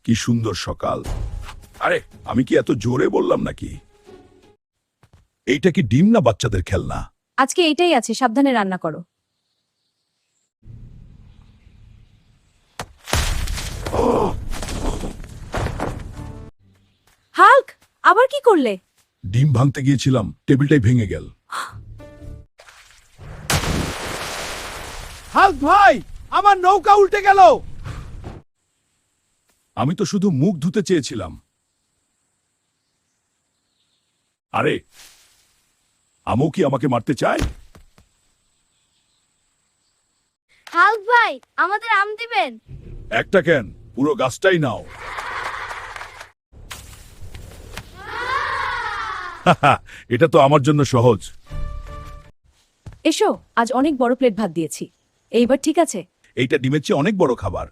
কি সুন্দর সকাল। আরে আমি কি এত জোরে বললাম নাকি? এইটা কি ডিম না বাচ্চাদের খেলনা? আজকে এইটাই আছে, সাবধানে রান্না করো। হাল্ক, আবার কি করলে? ডিম ভাঙতে গিয়েছিলাম, টেবিলটাই ভেঙে গেল। হাল্ক ভাই, আমার নৌকা উল্টে গেল। আমি তো শুধু মুখ ধুতে চেয়েছিলাম। আরে আমও কি আমাকে মারতে চায়? হাল্ক ভাই, আমাদের আম দিবেন? একটা কেন, পুরো গাছটাই নাও। এটা তো আমার জন্য সহজ। এসো, আজ অনেক বড় প্লেট ভাত দিয়েছি। এইবার ঠিক আছে? এইটা ডিমের চেয়ে অনেক বড় খাবার।